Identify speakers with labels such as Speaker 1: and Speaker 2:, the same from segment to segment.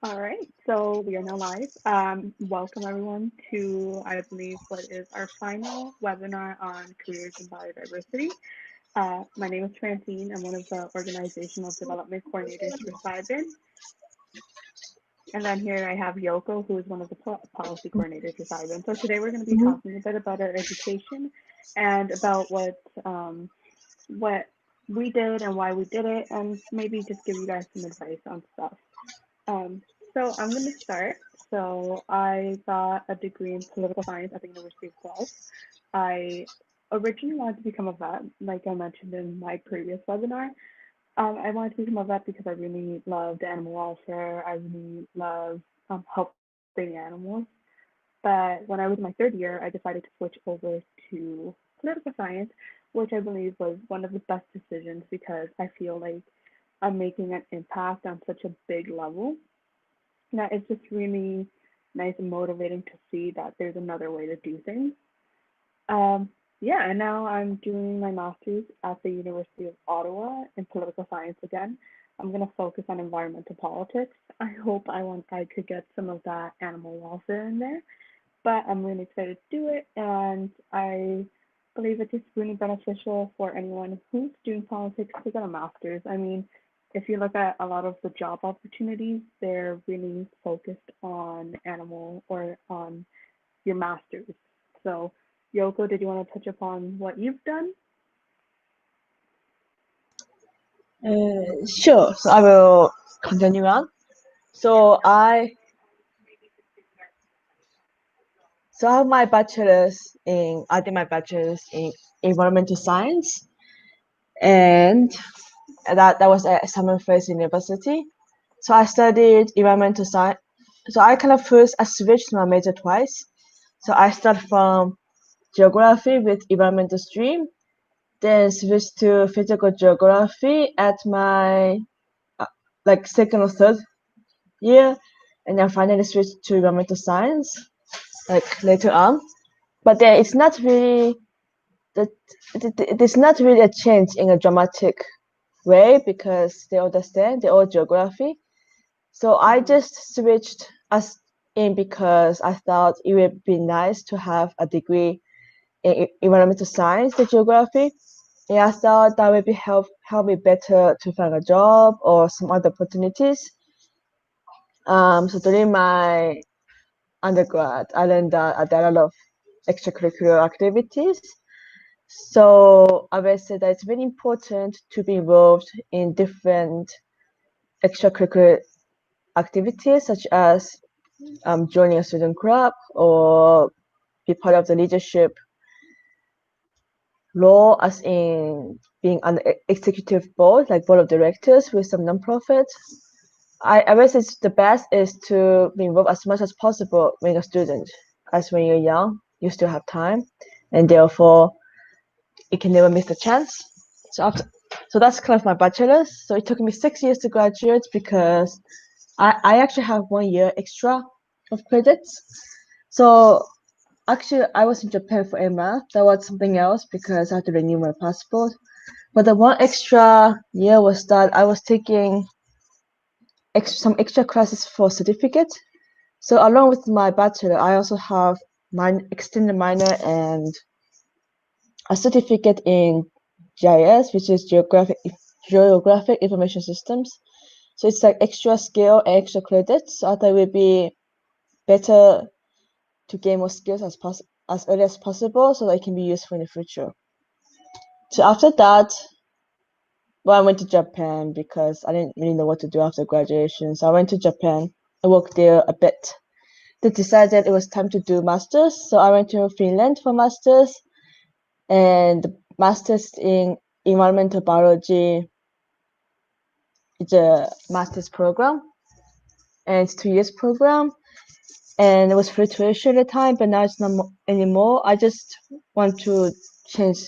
Speaker 1: All right, so we are now live. Welcome everyone to, I believe, what is our final webinar on careers in biodiversity. My name is Francine. I'm one of the organizational development coordinators for Cybin. And then here I have Yoko, who is one of the policy coordinators for Cybin. So today we're going to be
Speaker 2: Mhm.
Speaker 1: talking a bit about our education and about what we did and why we did it, and maybe just give you guys some advice on stuff. Um, so I'm going to start. So I got a degree in political science at the University of Guelph. I originally wanted to become a vet, like I mentioned in my previous webinar. I wanted to become a vet because I really loved animal welfare. I really love helping animals. But when I was in my third year, I decided to switch over to political science, which I believe was one of the best decisions because I feel like I'm making an impact on such a big level that it's just really nice and motivating to see that there's another way to do things. Um, yeah, and now I'm doing my master's at the University of Ottawa in political science again. I'm gonna focus on environmental politics. I could get some of that animal welfare in there, but I'm really excited to do it, and I believe it's just really beneficial for anyone who's doing politics to get a master's. I mean, if you look at a lot of the job opportunities, they're really focused on animal or on your master's. So, Yoko, did you want to touch upon what you've done?
Speaker 2: Sure. So I will continue on. So I I have my bachelor's in I did my bachelor's in environmental science, and that was at Summerfest University. So I studied environmental science. So I switched my major twice. So I started from geography with environmental stream, then switched to physical geography at my uh, like second or third year, and then finally switched to environmental science like later on. But then that it's not really a change in a dramatic way because they understand they're all geography. So I
Speaker 1: Mm-hmm.
Speaker 2: just switched us in because I thought it would be nice to have a degree in environmental science, the geography. And I thought that would be help me better to find a job or some other opportunities. So during my undergrad, I learned that there are a lot of extracurricular activities. So I would say that it's very important to be involved in different extracurricular activities, such as joining a student club or be part of the leadership role, as in being on the executive board, like board of directors with some nonprofits. I would say the best is to be involved as much as possible when you're a student, as when you're young, you still have time, and therefore you can never miss the chance. So after, so that's kind of my bachelor's. So it took me 6 years to graduate because I actually have 1 year extra of credits. So actually, I was in Japan for Emma. That was something else because I had to renew my passport. But the one extra year was that I was taking some extra classes for certificate. So along with my bachelor, I also have my extended minor and a certificate in GIS, which is Geographic Information Systems. So it's like extra skill and extra credits. So I thought it would be better to gain more skills as early as possible so that it can be useful in the future. So after that, well, I went to Japan because I didn't really know what to do after graduation. So I went to Japan. I worked there a bit. They decided it was time to do masters. So I went to Finland for masters, and the masters in environmental biology. It's a master's program, and it's 2 years program, and it was free tuition at the time, but now it's not anymore. I just want to change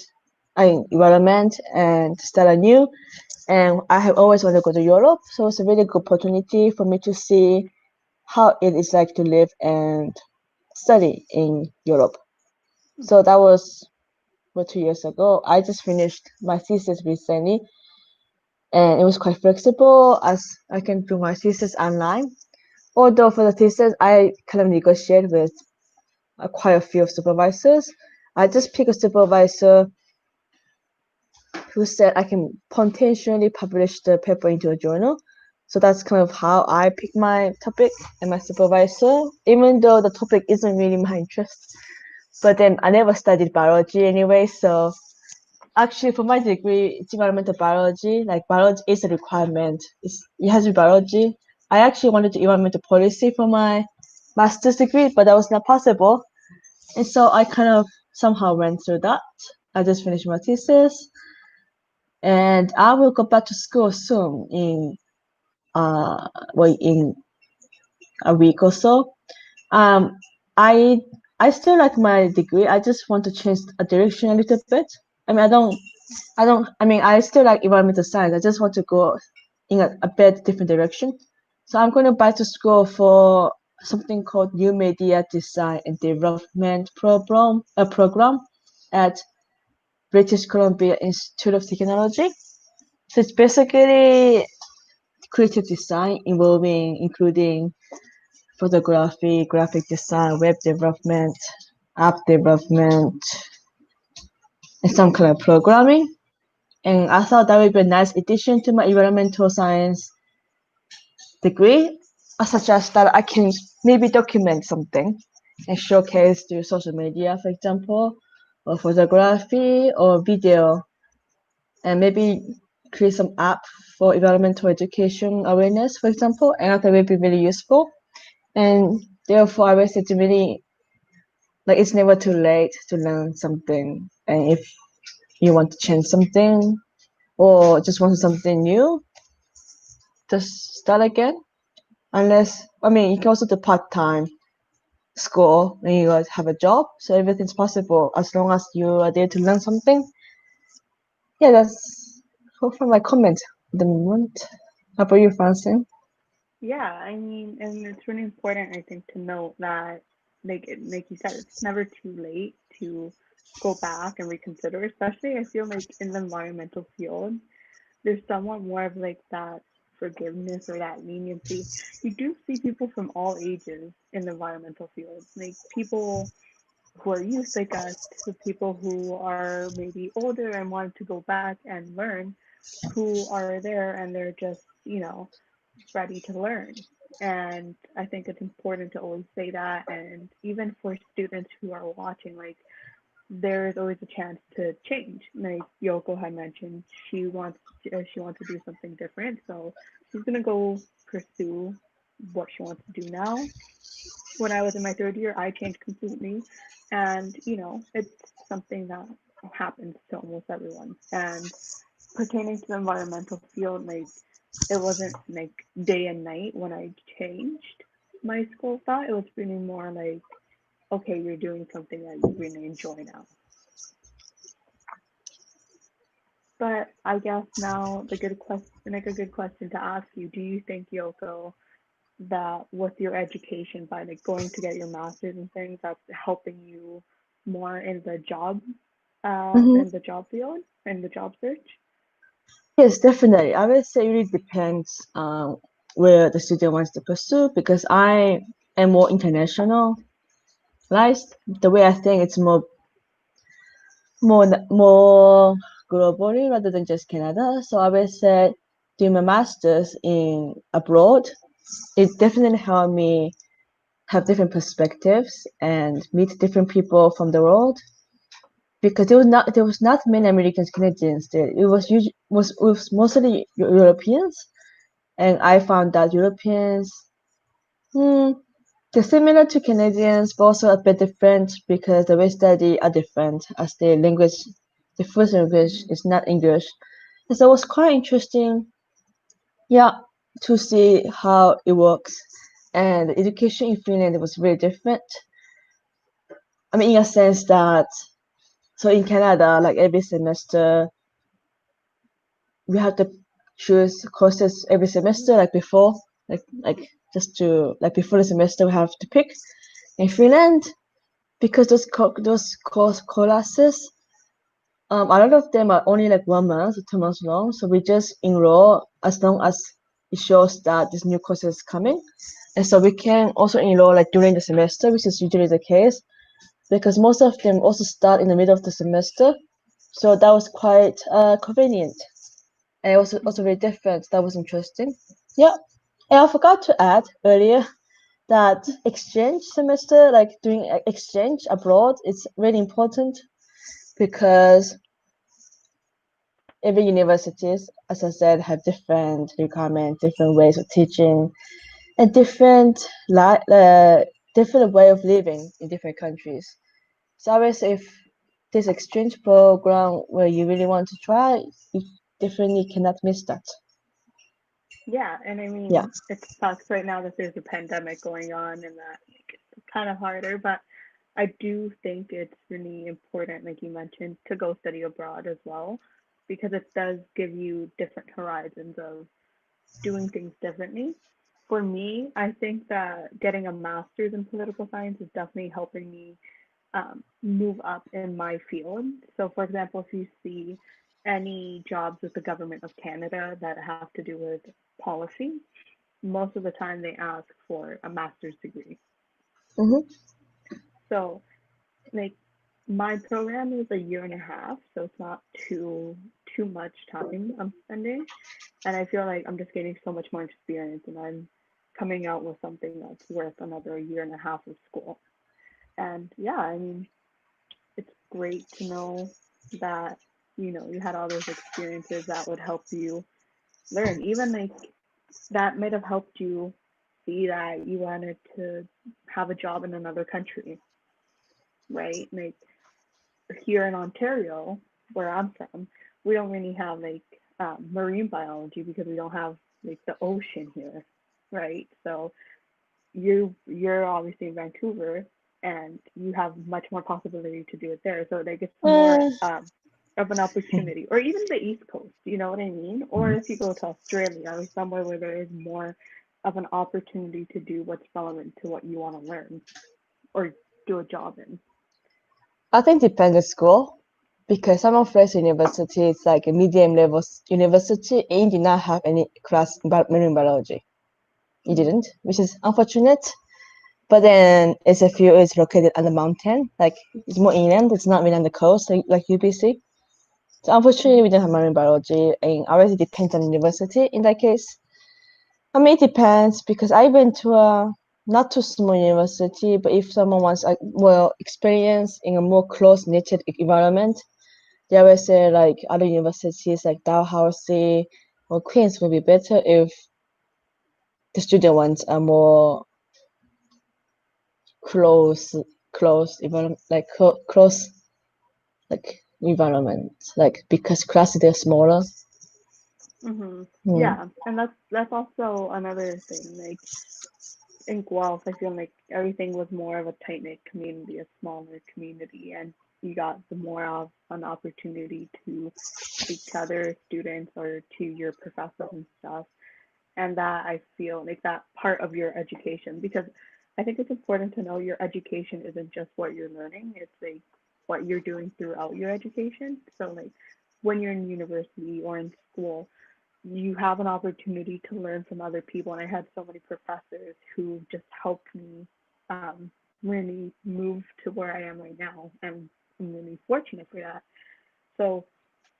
Speaker 2: environment and start anew, and I have always wanted to go to Europe, so it's a really good opportunity for me to see how it is like to live and study in Europe. So that was 2 years ago. I just finished my thesis recently, and it was quite flexible as I can do my thesis online. Although for the thesis, I kind of negotiate with quite a few supervisors. I just pick a supervisor who said I can potentially publish the paper into a journal. So that's kind of how I pick my topic and my supervisor, even though the topic isn't really my interest. But then I never studied biology anyway, so actually for my degree, it's environmental biology. Like biology is a requirement. It has to be biology. I actually wanted to do environmental policy for my master's degree, but that was not possible. And so I kind of somehow went through that. I just finished my thesis, and I will go back to school soon uh in a week or so. Um, I I still like my degree. I just want to change a direction a little bit. I mean, I mean, I still like environmental science. I just want to go in a bit different direction. So I'm going to back to school for something called New Media Design and Development program at British Columbia Institute of Technology. So it's basically creative design including photography, graphic design, web development, app development, and some kind of programming. And I thought that would be a nice addition to my environmental science degree, such as that I can maybe document something and showcase through social media, for example, or photography or video, and maybe create some app for environmental education awareness, for example, and I thought would be really useful. And therefore, I was it's really like it's never too late to learn something. And if you want to change something or just want something new, just start again. Unless, I mean, you can also do part-time school when you guys have a job. So everything's possible as long as you are there to learn something. Yeah, that's all for my comment at the moment. How about you, Francine?
Speaker 1: Yeah, I mean, and it's really important, I think, to note that, like you said, it's never too late to go back and reconsider. Especially, I feel like in the environmental field, there's somewhat more of like that forgiveness or that leniency. You do see people from all ages in the environmental field, like people who are youth like us to people who are maybe older and want to go back and learn, who are there and they're just, ready to learn. And I think it's important to always say that. And even for students who are watching, like there is always a chance to change. Like Yoko had mentioned, she wants to do something different, so she's gonna go pursue what she wants to do now. When I was in my third year, I changed completely, and it's something that happens to almost everyone. And pertaining to the environmental field, like it wasn't like day and night when I changed my school thought. It was really more like, okay, you're doing something that you really enjoy now. But I guess now the good question, like a good question to ask you, do you think, Yoko, that with your education by like going to get your master's and things, that's helping you more
Speaker 2: Mm-hmm.
Speaker 1: in the job field, in the job search?
Speaker 2: Yes, definitely. I would say it really depends where the student wants to pursue because I am more internationalized. The way I think it's more globally rather than just Canada. So I would say doing my master's in abroad, it definitely helped me have different perspectives and meet different people from the world because there was not many Americans Canadians there. It was mostly Europeans, and I found that Europeans, hmm, they're similar to Canadians, but also a bit different because the way they study are different as the first language is not English. And so it was quite interesting, yeah, to see how it works. And the education in Finland was very different. I mean, in a sense that, so in Canada, like every semester, we have to choose courses every semester, like before, like just to like before the semester we have to pick. In Finland, because those course classes, a lot of them are only like 1 month or 2 months long, so we just enroll as long as it shows that this new course is coming. And so we can also enroll like during the semester, which is usually the case, because most of them also start in the middle of the semester. So that was quite convenient. And it was also very different. That was interesting. Yeah. And I forgot to add earlier that exchange semester, like doing exchange abroad, is really important because every universities, as I said, have different requirements, different ways of teaching, and different way of living in different countries. So always if this exchange program where you really want to try, you definitely cannot miss that.
Speaker 1: Yeah, and I
Speaker 2: Yeah.
Speaker 1: mean, it sucks right now that there's a pandemic going on and that makes it kind of harder, but I do think it's really important, like you mentioned, to go study abroad as well, because it does give you different horizons of doing things differently. For me, I think that getting a master's in political science is definitely helping me move up in my field. So, for example, if you see any jobs with the government of Canada that have to do with policy, most of the time they ask for a master's degree.
Speaker 2: Mm-hmm.
Speaker 1: So, like, my program is a year and a half, so it's not too much time I'm spending, and I feel like I'm just getting so much more experience, and I'm coming out with something that's worth another year and a half of school. And yeah, I mean, it's great to know that you had all those experiences that would help you learn. Even like that might have helped you see that you wanted to have a job in another country, right? Like here in Ontario, where I'm from, we don't really have like marine biology because we don't have like the ocean here, right? So you're obviously in Vancouver and you have much more possibility to do it there. So like it's more
Speaker 2: Uh,
Speaker 1: of an opportunity, or even the East Coast, you know what I mean? Or if you go to Australia or somewhere where there is more of an opportunity to do what's relevant to what you want to learn or do a job in.
Speaker 2: I think depends on school because some of Fresh University is like a medium level university and did not have any class about marine biology. You
Speaker 1: Mm-hmm.
Speaker 2: didn't, which is unfortunate. But then SFU is located on the mountain, like it's more inland. It's not really on the coast, like UBC. So unfortunately,
Speaker 1: Mm-hmm.
Speaker 2: we don't have marine biology, and always it depends on university in that case. I mean, it depends because I went to a not too small university, but if someone wants a more experience in a more close-knit environment, they always say like other universities like Dalhousie or Queens will be better if the student wants a more close, close environment, like close like environment, like because classes are smaller.
Speaker 1: Mm-hmm.
Speaker 2: Hmm.
Speaker 1: Yeah, and that's also another thing. Like in Guelph, I feel like everything was more of a tight knit community, a smaller community, and you got the more of an opportunity to speak to other students or to your professors and stuff. And that I feel like that part of your education, because I think it's important to know your education isn't just what you're learning, it's like what you're doing throughout your education. So like when you're in university or in school, you have an opportunity to learn from other people. And I had so many professors who just helped me really move to where I am right now. And I'm really fortunate for that. So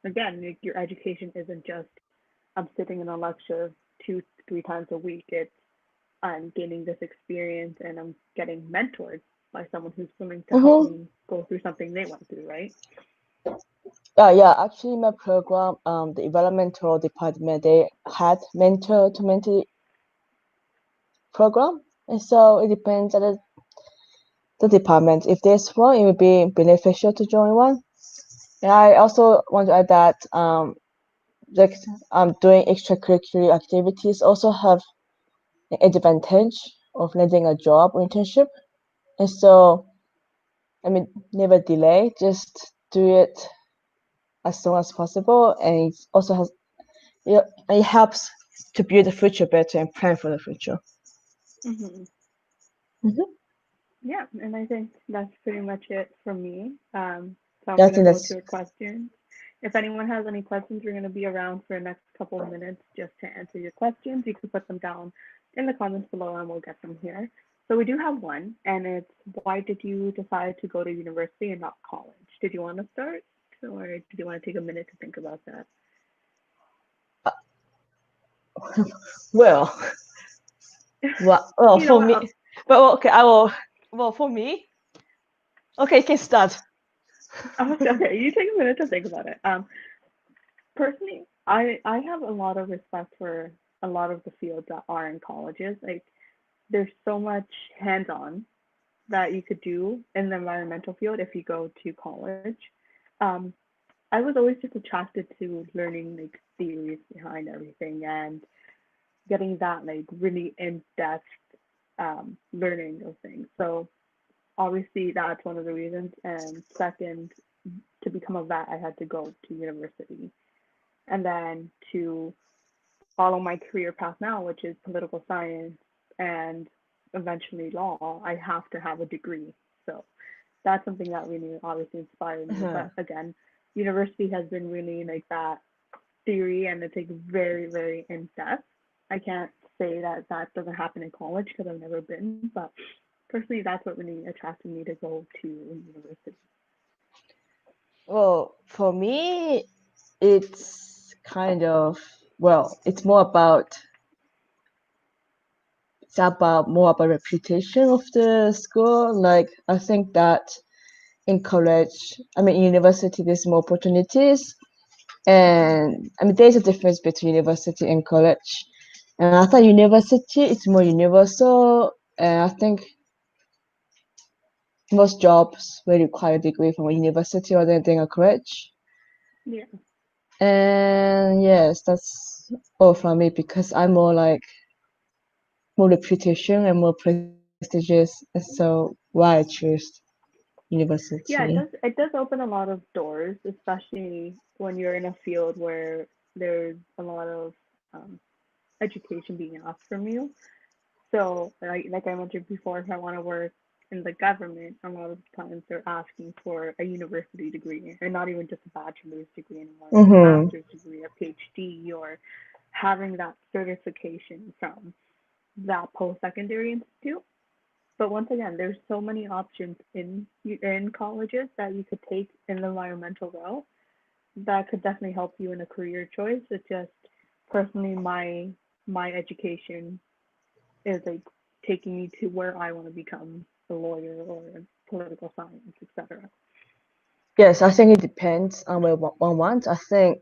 Speaker 1: again, like, your education isn't just I'm sitting in a lecture 2 3 times a week. It's I'm gaining this experience and I'm getting mentored by someone who's willing to help
Speaker 2: Mm-hmm.
Speaker 1: me go through something they went through, right?
Speaker 2: Yeah, actually, my program, the environmental department, they had mentor to mentee program, and so it depends on the department. If there's one, it would be beneficial to join one. And I also want to add that like doing extracurricular activities also have an advantage of landing a job or internship. And so, I mean, never delay, just do it as soon as possible. And it also has, yeah, it helps to build the future better and plan for the future.
Speaker 1: Mm-hmm.
Speaker 2: Hmm.
Speaker 1: Yeah, and I think that's pretty much it from me. So I'm
Speaker 2: I
Speaker 1: gonna
Speaker 2: think
Speaker 1: go to
Speaker 2: that's
Speaker 1: your questions. If anyone has any questions, we're gonna be around for the next couple of minutes just to answer your questions. You can put them down in the comments below and we'll get them here. So we do have one, and it's why did you decide to go to university and not college? Did you want to start, or did you want to take a minute to think about that?
Speaker 2: Well, well,
Speaker 1: You know
Speaker 2: for
Speaker 1: what?
Speaker 2: me, well, okay, I will. Well, for me, okay, you can start.
Speaker 1: Okay, you take a minute to think about it. Personally, I have a lot of respect for a lot of the fields that are in colleges. Like, there's so much hands-on that you could do in the environmental field if you go to college. Um, I was always just attracted to learning like theories behind everything and getting that like really in-depth learning of things. So obviously that's one of the reasons. And second, to become a vet, I had to go to university. And then to follow my career path now, which is political science and eventually law, I have to have a degree. So that's something that really obviously inspired me.
Speaker 2: Uh-huh.
Speaker 1: But again, university has been really like that theory and it's like very, very in depth. I can't say that that doesn't happen in college because I've never been, but personally, that's what really attracted me to go to university.
Speaker 2: Well, for me, it's kind of, well, it's about more about reputation of the school. Like I think that in college, I mean, in university, there's more opportunities, and I mean, there's a difference between university and college. And I thought university is more universal, and I think most jobs will require a degree from a university rather than a college.
Speaker 1: Yeah.
Speaker 2: And yes, that's all from me because I'm more like more reputation and more prestigious, so why I choose
Speaker 1: Yeah,
Speaker 2: university.
Speaker 1: it does open a lot of doors, especially when you're in a field where there's a lot of education being asked from you. So, like I mentioned before, if I want to work in the government, a lot of times they're asking for a university degree, and not even just a bachelor's degree anymore, like a
Speaker 2: Mm-hmm.
Speaker 1: master's degree, a PhD, or having that certification from that post-secondary institute. But once again, there's so many options in colleges that you could take in the environmental route that could definitely help you in a career choice. It's just personally my education is like taking me to where I want to become a lawyer or political science, etc.
Speaker 2: Yes, I think it depends on what one wants. I think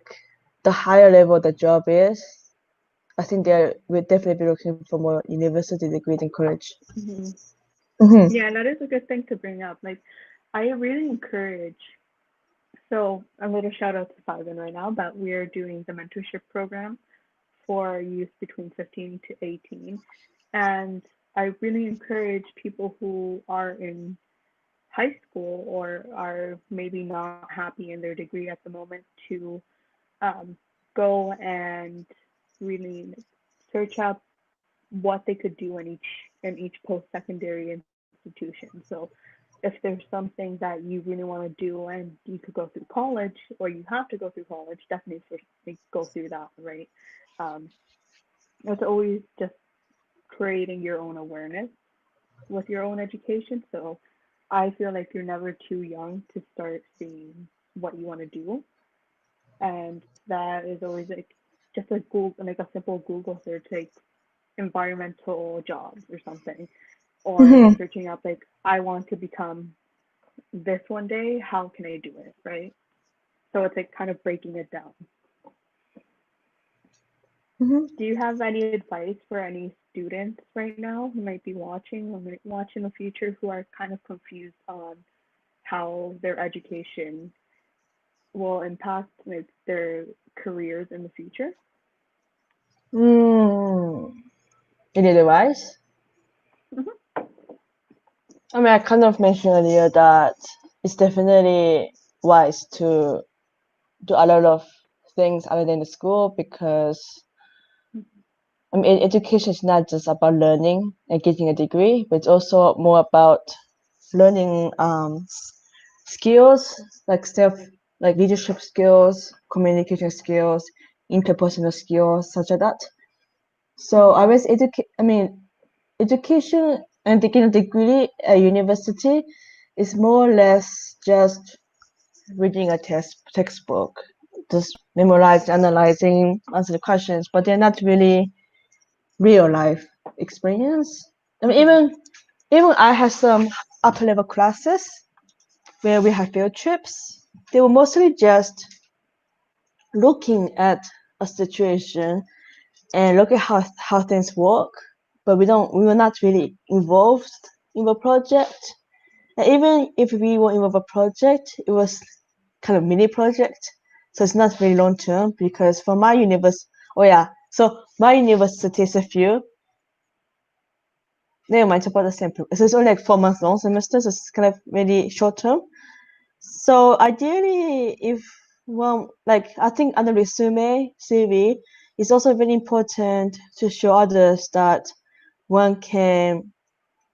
Speaker 2: the higher level the job is, I think they will definitely be looking for more university degree than college.
Speaker 1: Hmm.
Speaker 2: Mm-hmm.
Speaker 1: Yeah, that is a good thing to bring up. Like, I really encourage. So a little shout out to Simon right now that we're doing the mentorship program for youth between 15 to 18. And I really encourage people who are in high school or are maybe not happy in their degree at the moment to um, go and really search out what they could do in each post-secondary institution. So if there's something that you really want to do and you could go through college or you have to go through college, definitely go through that, right? Um, it's always just creating your own awareness with your own education. So I feel like you're never too young to start seeing what you want to do. And that is always like just a Google, like a simple Google search, like environmental jobs or something, or
Speaker 2: Mm-hmm.
Speaker 1: searching up like I want to become this one day. How can I do it? Right. So it's like kind of breaking it down.
Speaker 2: Mm-hmm.
Speaker 1: Do you have any advice for any students right now who might be watching or might watch in the future who are kind of confused on how their education will impact like their careers in the future?
Speaker 2: Mm. Any advice?
Speaker 1: Hmm.
Speaker 2: I mean, I kind of mentioned earlier that it's definitely wise to do a lot of things other than the school because I mean, education is not just about learning and getting a degree, but it's also more about learning skills like leadership skills, communication skills, interpersonal skills, such as that. So I was education and taking a degree at university is more or less just reading a textbook, just memorizing, analyzing, answer the questions, but they're not really real life experience. I mean,
Speaker 1: Mm-hmm.
Speaker 2: even I have some upper level classes where we have field trips. They were mostly just looking at a situation and look at how things work, but we were not really involved in the project. And even if we were involved in a project, it was kind of mini project, so it's not very long term because for my university, oh yeah, so my university is a few. Never mind about the same. So it's only like 4 months long semesters. So it's kind of really short term. So ideally, if well, like I think on the resume CV, it's also very important to show others that one can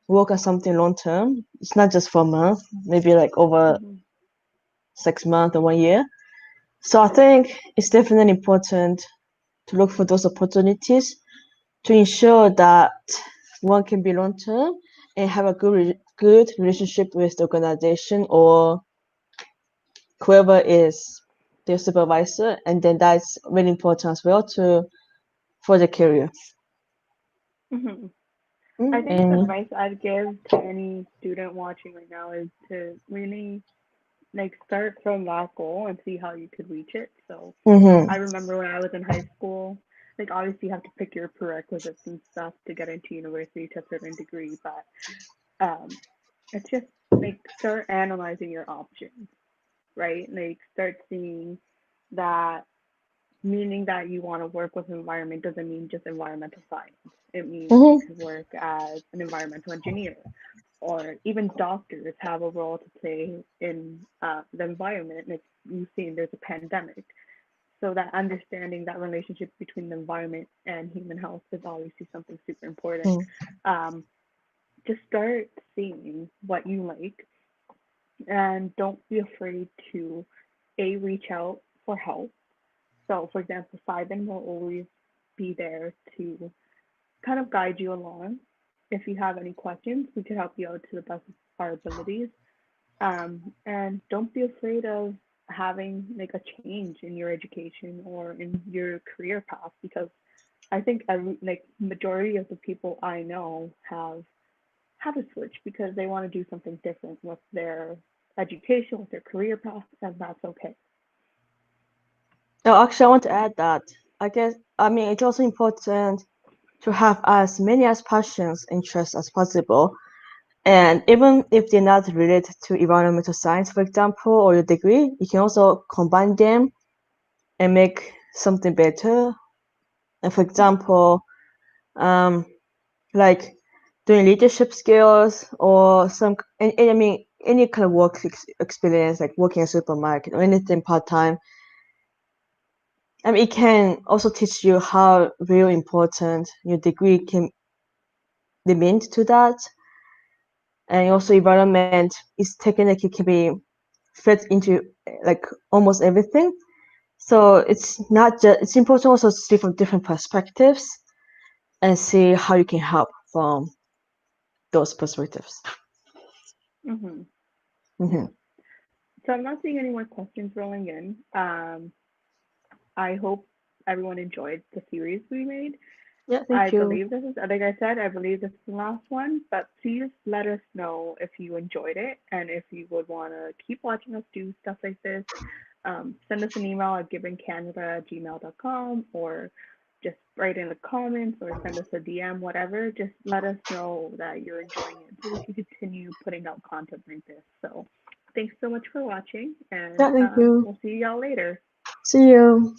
Speaker 2: work on something long term. It's not just for a month, maybe like over
Speaker 1: Mm-hmm.
Speaker 2: 6 months or 1 year. So I think it's definitely important to look for those opportunities to ensure that one can be long term and have a good relationship with the organization or whoever is their supervisor, and then that's really important as well to for the career.
Speaker 1: Mm-hmm. I
Speaker 2: Mm,
Speaker 1: think the
Speaker 2: and
Speaker 1: advice I'd give to any student watching right now is to really like start from that goal and see how you could reach it. So
Speaker 2: mm-hmm,
Speaker 1: I remember when I was in high school, like obviously you have to pick your prerequisites and stuff to get into university to a certain degree, but it's just like start analyzing your options, right? Like start seeing that meaning that you want to work with environment doesn't mean just environmental science. It means you
Speaker 2: mm-hmm,
Speaker 1: could work as an environmental engineer, or even doctors have a role to play in the environment. Like you've seen, there's a pandemic. So that understanding that relationship between the environment and human health is obviously something super important. Um, just start seeing what you like and don't be afraid to reach out for help. So, for example, Simon will always be there to kind of guide you along. If you have any questions, we can help you out to the best of our abilities. And don't be afraid of having like a change in your education or in your career path because I think like majority of the people I know have a switch because they want to do something different with their education, with their career path, and that's okay.
Speaker 2: oh, actually, I want to add that I mean it's also important to have as many as passions, interests as possible. And even if they're not related to environmental science, for example, or your degree, you can also combine them and make something better. And for example, um, like doing leadership skills or I mean, any kind of work experience, like working in a supermarket or anything part time. I mean, it can also teach you how real important your degree can mean to that. And also, environment is technically can be fit into like almost everything. So it's not just it's important also to see from different perspectives and see how you can help from those perspectives.
Speaker 1: Mm-hmm. Yeah.
Speaker 2: Hmm.
Speaker 1: So I'm not seeing any more questions rolling in. I hope everyone enjoyed the series we made.
Speaker 2: Yeah,
Speaker 1: I
Speaker 2: thank you.
Speaker 1: believe this is, like I said, I believe this is the last one, but please let us know if you enjoyed it and if you would want to keep watching us do stuff like this. Send us an email at givencanada@gmail.com or just write in the comments or send us a DM, whatever. Just let us know that you're enjoying it so we can continue putting out content like this. So thanks so much for watching, and
Speaker 2: Yeah, thank you.
Speaker 1: we'll see y'all later.
Speaker 2: See you.